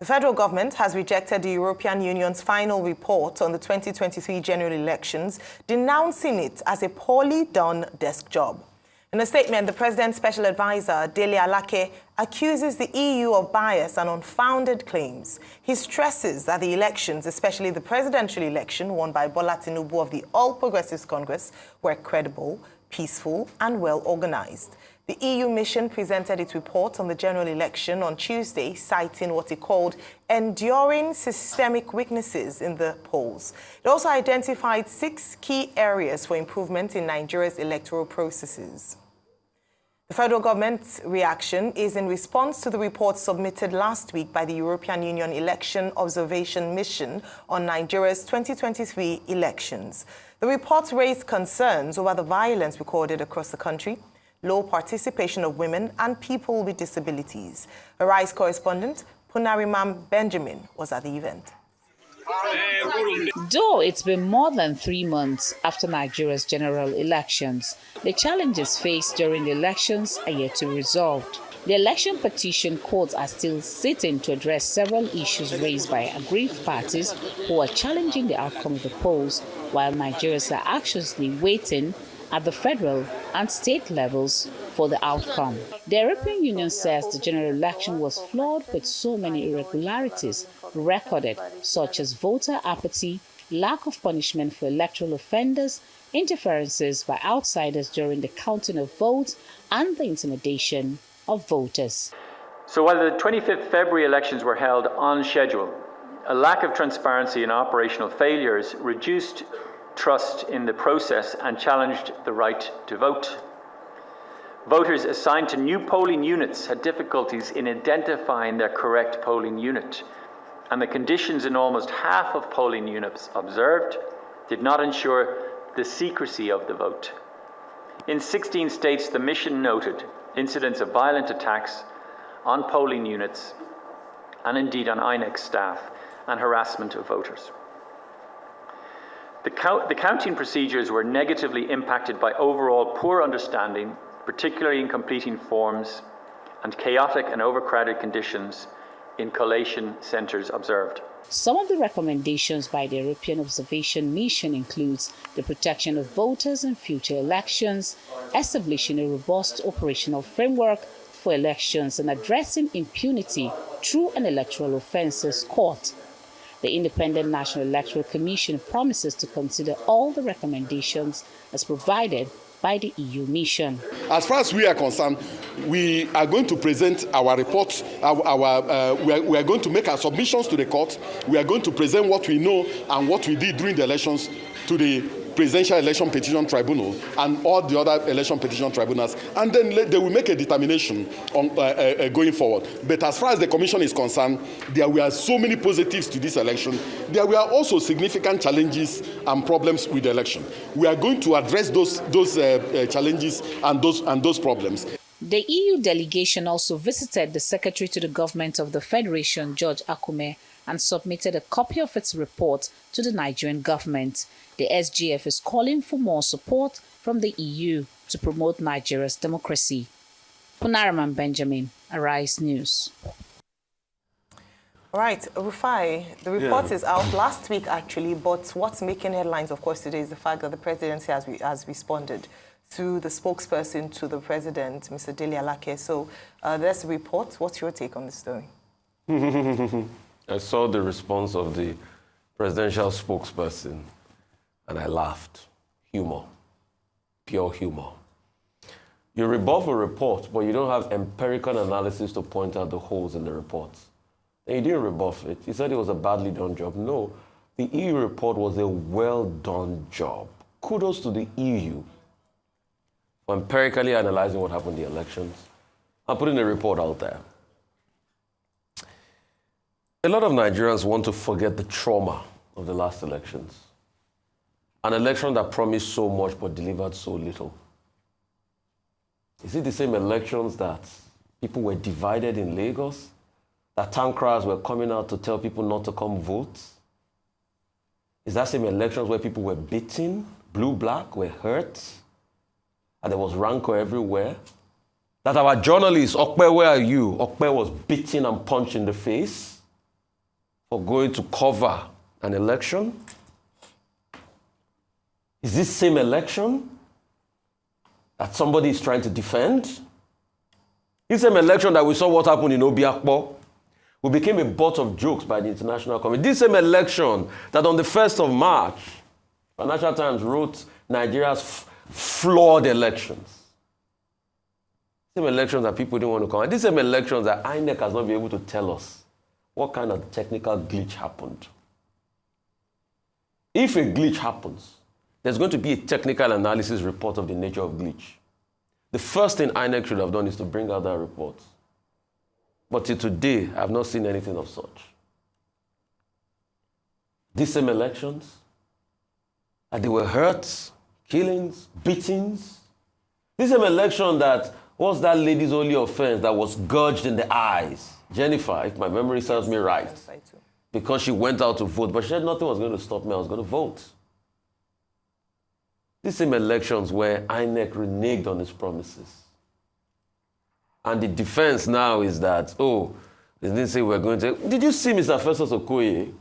The federal government has rejected the European Union's final report on the 2023 general elections, denouncing it as a poorly done desk job. In a statement, the President's special advisor, Dele Alake, accuses the EU of bias and unfounded claims. He stresses that the elections, especially the presidential election won by Bola Tinubu of the All Progressives Congress, were credible, peaceful, and well organized. The EU mission presented its report on the general election on Tuesday, citing what it called enduring systemic weaknesses in the polls. It also identified 6 key areas for improvement in Nigeria's electoral processes. The federal government's reaction is in response to the report submitted last week by the European Union Election Observation Mission on Nigeria's 2023 elections. The report raised concerns over the violence recorded across the country, low participation of women and people with disabilities. Arise correspondent Punarimam Benjamin was at the event. Though it's been more than 3 months after Nigeria's general elections, the challenges faced during the elections are yet to be resolved. The election petition courts are still sitting to address several issues raised by aggrieved parties who are challenging the outcome of the polls, while Nigerians are anxiously waiting at the federal and state levels for the outcome. The European Union says the general election was flawed with so many irregularities recorded, such as voter apathy, lack of punishment for electoral offenders, interferences by outsiders during the counting of votes, and the intimidation of voters. So while the 25th February elections were held on schedule, a lack of transparency and operational failures reduced trust in the process and challenged the right to vote. Voters assigned to new polling units had difficulties in identifying their correct polling unit, and the conditions in almost half of polling units observed did not ensure the secrecy of the vote. In 16 states, the mission noted incidents of violent attacks on polling units and indeed on INEC staff and harassment of voters. The counting procedures were negatively impacted by overall poor understanding, particularly in completing forms, and chaotic and overcrowded conditions in collation centres observed. Some of the recommendations by the European Observation Mission includes the protection of voters in future elections, establishing a robust operational framework for elections, and addressing impunity through an electoral offences court. The Independent National Electoral Commission promises to consider all the recommendations as provided by the EU mission. As far as we are concerned, we are going to present our reports. We are going to make our submissions to the court. We are going to present what we know and what we did during the elections to the Presidential Election Petition Tribunal and all the other election petition tribunals, and then they will make a determination on going forward. But as far as the Commission is concerned, there were so many positives to this election. There were also significant challenges and problems with the election. We are going to address those challenges and those problems. The EU delegation also visited the Secretary to the Government of the Federation, George Akume, and submitted a copy of its report to the Nigerian government. The SGF is calling for more support from the EU to promote Nigeria's democracy. Punaraman Benjamin, Arise News. All right, Rufai, the report is out last week, actually, but what's making headlines, of course, today is the fact that the presidency has responded through the spokesperson to the president, Mr. Dele Alake. So there's the report. What's your take on the story? I saw the response of the presidential spokesperson, and I laughed. Humor. Pure humor. You rebuff a report, but you don't have empirical analysis to point out the holes in the report. And you didn't rebuff it. You said it was a badly done job. No, the EU report was a well-done job. Kudos to the EU for empirically analyzing what happened in the elections and putting a report out there. A lot of Nigerians want to forget the trauma of the last elections. An election that promised so much but delivered so little. Is it the same elections that people were divided in Lagos? That town criers were coming out to tell people not to come vote? Is that same elections where people were beaten, blue, black, were hurt, and there was rancor everywhere? That our journalists, Okpe, where are you? Okpe was beaten and punched in the face. for going to cover an election? Is this same election that somebody is trying to defend? This same election that we saw what happened in Obiakpo, we became a butt of jokes by the international community. This same election that on the 1st of March, Financial Times wrote Nigeria's flawed elections. Same elections that people didn't want to come. And these same elections that INEC has not been able to tell us what kind of technical glitch happened. If a glitch happens, there's going to be a technical analysis report of the nature of glitch. The first thing INEC should have done is to bring out that report. But till today, I have not seen anything of such. These same elections, and there were hurts, killings, beatings. This same election that was that lady's only offense that was gouged in the eyes. Jennifer, if my memory serves me right. Yes, I do. Because she went out to vote, but she said nothing was going to stop me, I was going to vote. These same elections where INEC reneged on its promises. And the defense now is that, oh, they didn't say we're going to... Did you see Mr. Festus Okoye?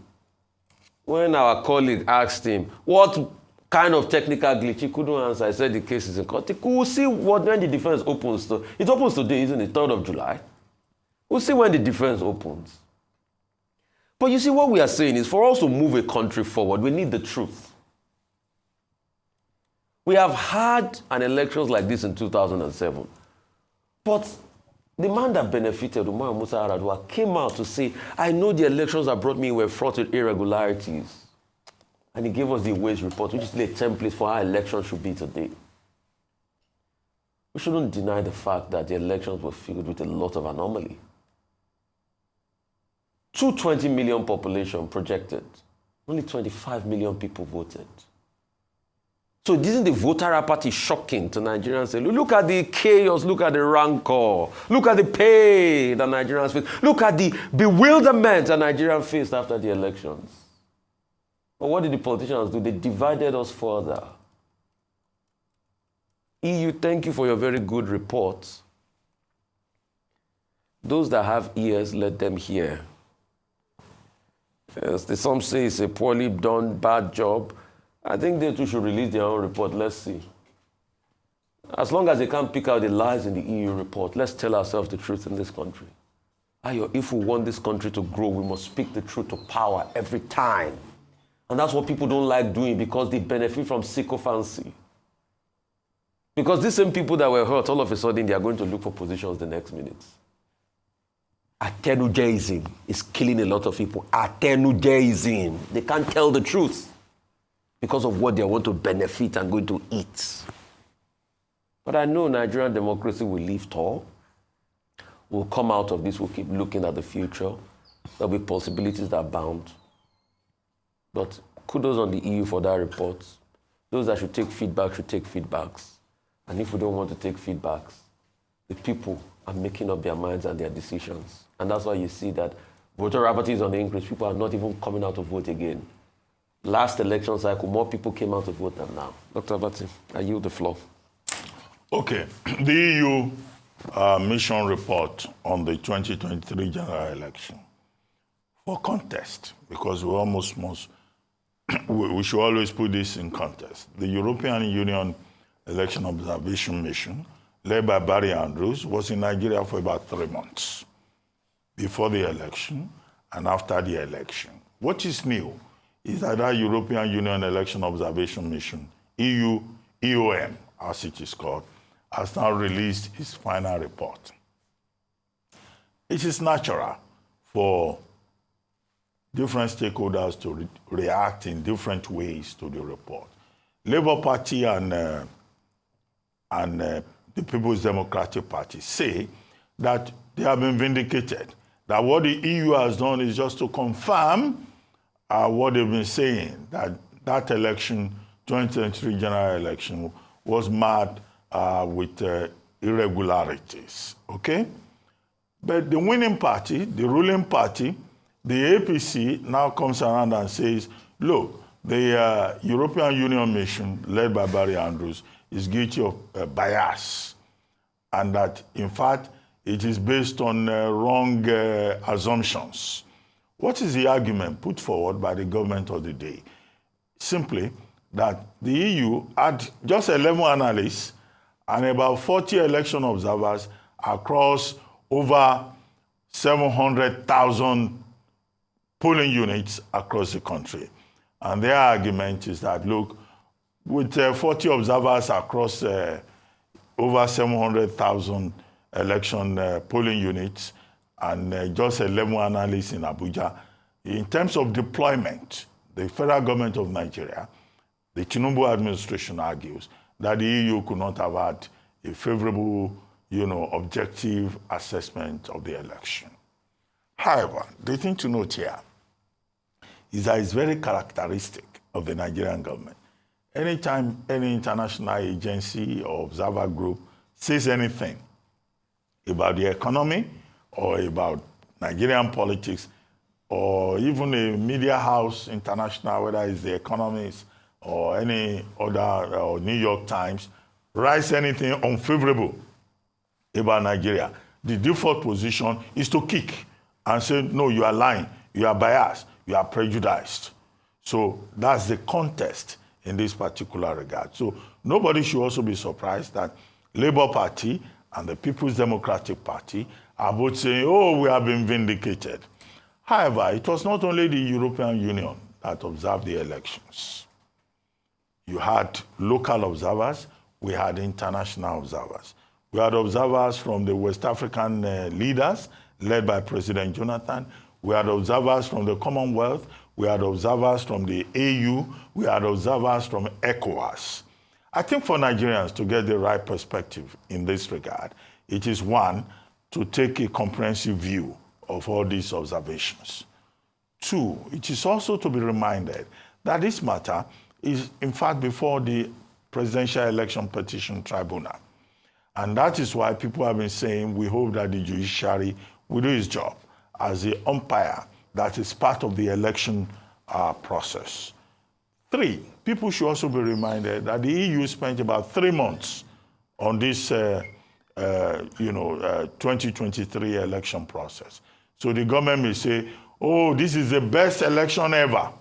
When our colleague asked him, what kind of technical glitch, he couldn't answer. I said the case is in court. We'll see when the defense opens. It opens today, isn't it? 3rd of July. We'll see when the defense opens. But you see, what we are saying is for us to move a country forward, we need the truth. We have had an elections like this in 2007. But the man that benefited, Umar Musa Yar'Adua, came out to say, I know the elections that brought me were fraught with irregularities. And he gave us the Ways report, which is the template for how elections should be today. We shouldn't deny the fact that the elections were filled with a lot of anomaly. 220 million population projected. Only 25 million people voted. So isn't the voter apathy shocking to Nigerians? Say, look at the chaos, look at the rancor, look at the pain that Nigerians face, look at the bewilderment that Nigerians faced after the elections. But what did the politicians do? They divided us further. EU, thank you for your very good reports. Those that have ears, let them hear. Yes, some say it's a poorly done, bad job. I think they too should release their own report. Let's see. As long as they can't pick out the lies in the EU report, let's tell ourselves the truth in this country. If we want this country to grow, we must speak the truth to power every time. And that's what people don't like doing because they benefit from sycophancy. Because these same people that were hurt, all of a sudden, they are going to look for positions the next minute. Atenujaism is killing a lot of people. Atenujaism. They can't tell the truth because of what they want to benefit and going to eat. But I know Nigerian democracy will live tall. We'll come out of this. We'll keep looking at the future. There'll be possibilities that abound. But kudos on the EU for that report. Those that should take feedback should take feedbacks. And if we don't want to take feedbacks, the people are making up their minds and their decisions. And that's why you see that voter apathy is on the increase. People are not even coming out to vote again. Last election cycle, more people came out to vote than now. Dr. Abati, I yield the floor. Okay. The EU mission report on the 2023 general election. For context, because we almost must, we should always put this in context. The European Union Election Observation Mission, led by Barry Andrews, was in Nigeria for about 3 months before the election and after the election. What is new is that our European Union Election Observation Mission, EUOM, as it is called, has now released its final report. It is natural for different stakeholders to react in different ways to the report. Labour Party and the People's Democratic Party say that they have been vindicated, that what the EU has done is just to confirm what they've been saying, that that election, 2023 general election, was marred with irregularities, okay? But the winning party, the ruling party, the APC now comes around and says, look, the European Union mission led by Barry Andrews is guilty of bias, and that, in fact, it is based on wrong assumptions. What is the argument put forward by the government of the day? Simply that the EU had just 11 analysts and about 40 election observers across over 700,000 polling units across the country. And their argument is that, look, with 40 observers across over 700,000 election polling units and just 11 analysts in Abuja, in terms of deployment, the federal government of Nigeria, the Tinubu administration argues that the EU could not have had a favorable, objective assessment of the election. However, the thing to note here is that it's very characteristic of the Nigerian government. Anytime any international agency or observer group says anything about the economy or about Nigerian politics, or even a media house international, whether it's The Economist or any other, or New York Times, writes anything unfavorable about Nigeria, the default position is to kick and say, no, you are lying, you are biased, you are prejudiced. So that's the context in this particular regard. So nobody should also be surprised that Labour Party and the People's Democratic Party are both saying, oh, we have been vindicated. However, it was not only the European Union that observed the elections. You had local observers, we had international observers. We had observers from the West African leaders, led by President Jonathan. We had observers from the Commonwealth. We had observers from the AU. We had observers from ECOWAS. I think for Nigerians to get the right perspective in this regard, it is one, to take a comprehensive view of all these observations. Two, it is also to be reminded that this matter is, in fact, before the Presidential Election Petition Tribunal. And that is why people have been saying, we hope that the judiciary will do its job as the umpire that is part of the election process. Three, people should also be reminded that the EU spent about 3 months on this 2023 election process. So the government may say, oh, this is the best election ever,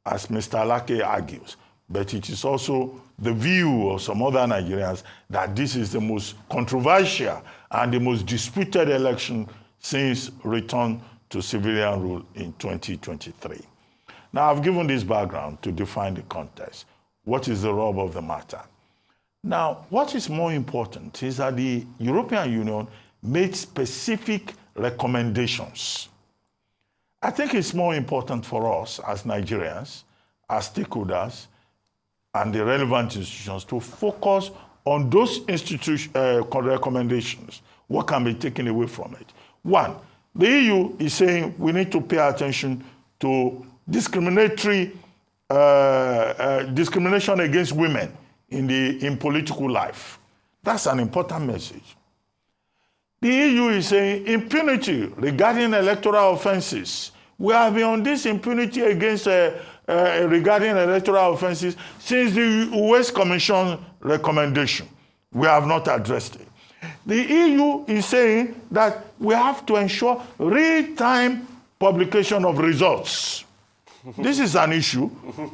as Mr. Alake argues. But it is also the view of some other Nigerians that this is the most controversial and the most disputed election since return to civilian rule in 2023. Now, I've given this background to define the context. What is the rub of the matter? Now, what is more important is that the European Union made specific recommendations. I think it's more important for us as Nigerians, as stakeholders, and the relevant institutions to focus on those recommendations. What can be taken away from it? One, the EU is saying we need to pay attention to discrimination against women in political life. That's an important message. The EU is saying impunity regarding electoral offenses. We have been on this impunity against regarding electoral offenses since the US Commission recommendation. We have not addressed it. The EU is saying that we have to ensure real-time publication of results. This is an issue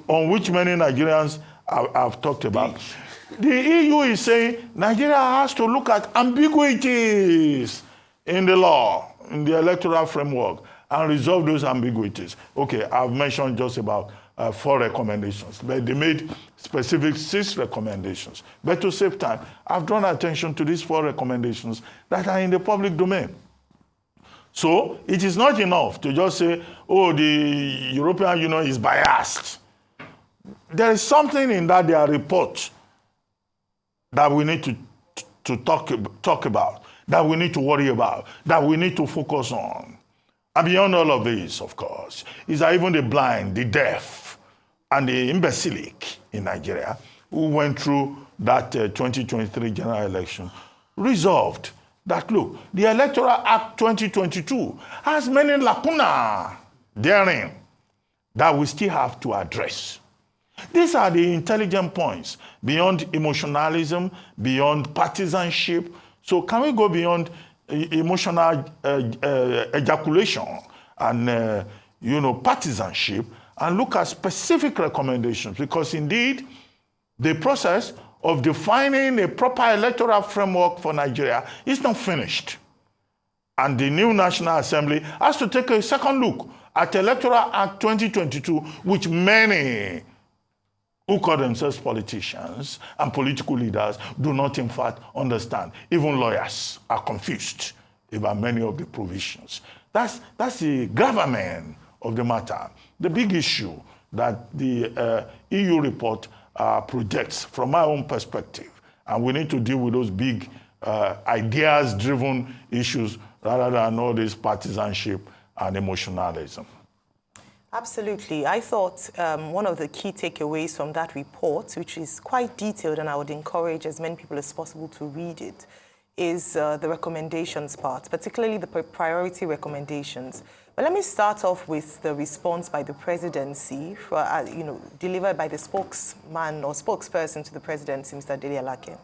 on which many Nigerians have talked about. The EU is saying Nigeria has to look at ambiguities in the law, in the electoral framework, and resolve those ambiguities. Okay, I've mentioned just about 4 recommendations, but they made specific 6 recommendations. But to save time, I've drawn attention to these 4 recommendations that are in the public domain. So it is not enough to just say, oh, the European Union is biased. There is something in that their report that we need to talk about, that we need to worry about, that we need to focus on. And beyond all of this, of course, is that even the blind, the deaf, and the imbecilic in Nigeria who went through that 2023 general election resolved that, look, the Electoral Act 2022 has many lacunae therein that we still have to address. These are the intelligent points, beyond emotionalism, beyond partisanship. So can we go beyond emotional ejaculation and partisanship, and look at specific recommendations, because indeed the process of defining a proper electoral framework for Nigeria is not finished. And the new National Assembly has to take a second look at Electoral Act 2022, which many who call themselves politicians and political leaders do not in fact understand. Even lawyers are confused about many of the provisions. That's the gravamen of the matter. The big issue that the EU report projects from my own perspective, and we need to deal with those big ideas-driven issues rather than all this partisanship and emotionalism. Absolutely. I thought one of the key takeaways from that report, which is quite detailed, and I would encourage as many people as possible to read it, is the recommendations part, particularly the priority recommendations. But let me start off with the response by the presidency, for, delivered by the spokesman or spokesperson to the presidency, Mr. Dele Alake.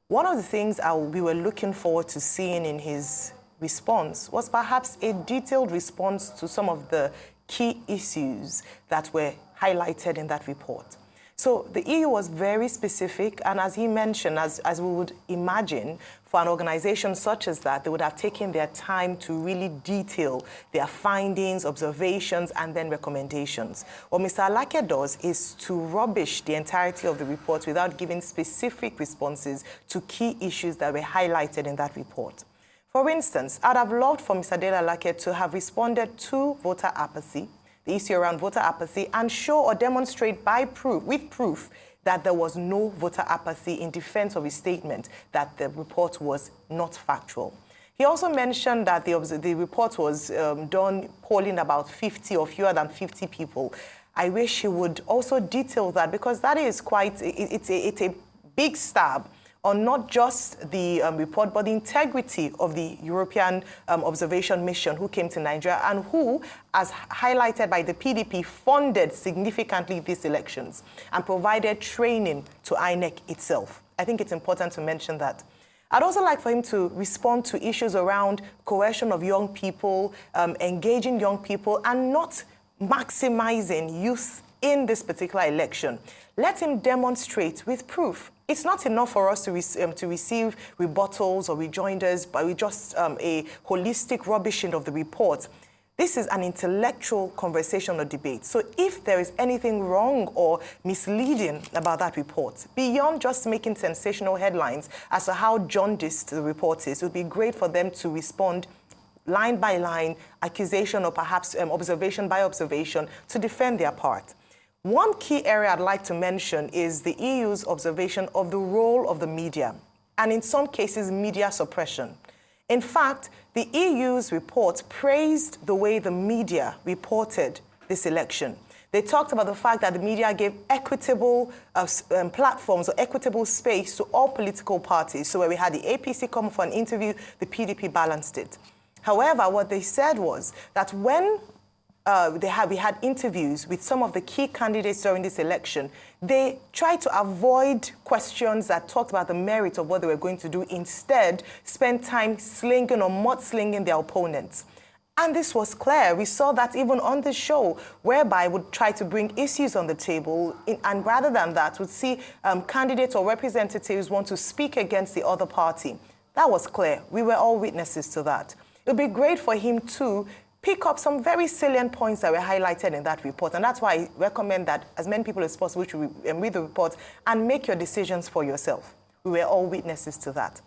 One of the things we were looking forward to seeing in his response was perhaps a detailed response to some of the key issues that were highlighted in that report. So the EU was very specific, and as he mentioned, as we would imagine, for an organization such as that, they would have taken their time to really detail their findings, observations, and then recommendations. What Mr. Alake does is to rubbish the entirety of the report without giving specific responses to key issues that were highlighted in that report. For instance, I'd have loved for Mr. Dele Alake to have responded to voter apathy, the issue around voter apathy, and show or demonstrate with proof that there was no voter apathy in defense of his statement that the report was not factual. He also mentioned that the report was done polling about 50 or fewer than 50 people. I wish he would also detail that, because that is it's a big stab on not just the report, but the integrity of the European observation mission who came to Nigeria and who, as highlighted by the PDP, funded significantly these elections and provided training to INEC itself. I think it's important to mention that. I'd also like for him to respond to issues around coercion of young people, engaging young people, and not maximizing youth in this particular election. Let him demonstrate with proof. It's not enough for us to receive rebuttals or rejoinders, but with just a holistic rubbishing of the report. This is an intellectual conversation or debate. So if there is anything wrong or misleading about that report, beyond just making sensational headlines as to how jaundiced the report is, it would be great for them to respond line by line, accusation or perhaps observation by observation, to defend their part. One key area I'd like to mention is the EU's observation of the role of the media, and in some cases, media suppression. In fact, the EU's report praised the way the media reported this election. They talked about the fact that the media gave equitable platforms or equitable space to all political parties. So where we had the APC come for an interview, the PDP balanced it. However, what they said was that when we had interviews with some of the key candidates during this election, they tried to avoid questions that talked about the merit of what they were going to do. Instead, spend time slinging or mudslinging their opponents. And this was clear. We saw that even on the show, whereby would try to bring issues on the table, and rather than that, would see candidates or representatives want to speak against the other party. That was clear. We were all witnesses to that. It would be great for him to pick up some very salient points that were highlighted in that report. And that's why I recommend that as many people as possible should read the report and make your decisions for yourself. We were all witnesses to that.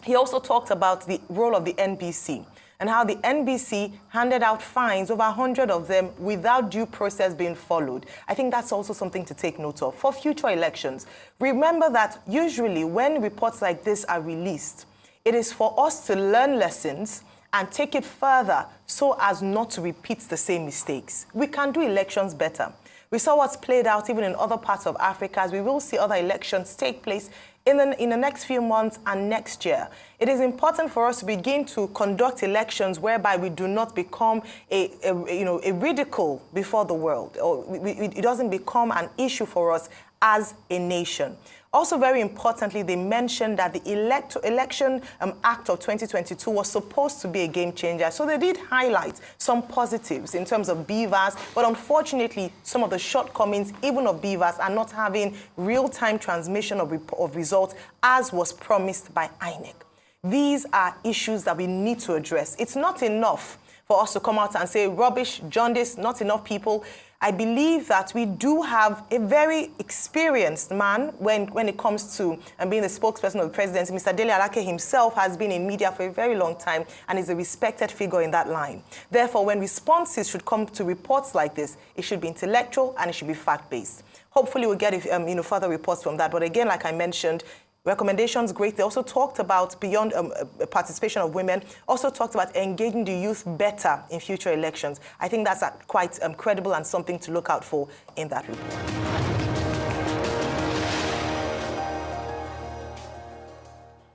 He also talked about the role of the NBC and how the NBC handed out fines, over 100 of them, without due process being followed. I think that's also something to take note of for future elections. Remember that usually when reports like this are released, it is for us to learn lessons and take it further so as not to repeat the same mistakes. We can do elections better. We saw what's played out even in other parts of Africa, as we will see other elections take place in the next few months and next year. It is important for us to begin to conduct elections whereby we do not become a ridicule before the world, or it doesn't become an issue for us as a nation. Also, very importantly, they mentioned that the Election Act of 2022 was supposed to be a game changer. So they did highlight some positives in terms of BVAS, but unfortunately, some of the shortcomings, even of BVAS, are not having real-time transmission of results as was promised by INEC. These are issues that we need to address. It's not enough for us to come out and say, rubbish, jaundice, not enough people. I believe that we do have a very experienced man when it comes to being the spokesperson of the presidency. Mr. Dele Alake himself has been in media for a very long time and is a respected figure in that line. Therefore, when responses should come to reports like this, it should be intellectual and it should be fact-based. Hopefully, we'll get further reports from that. But again, like I mentioned, recommendations, great. They also talked about, beyond participation of women, also talked about engaging the youth better in future elections. I think that's quite credible and something to look out for in that report.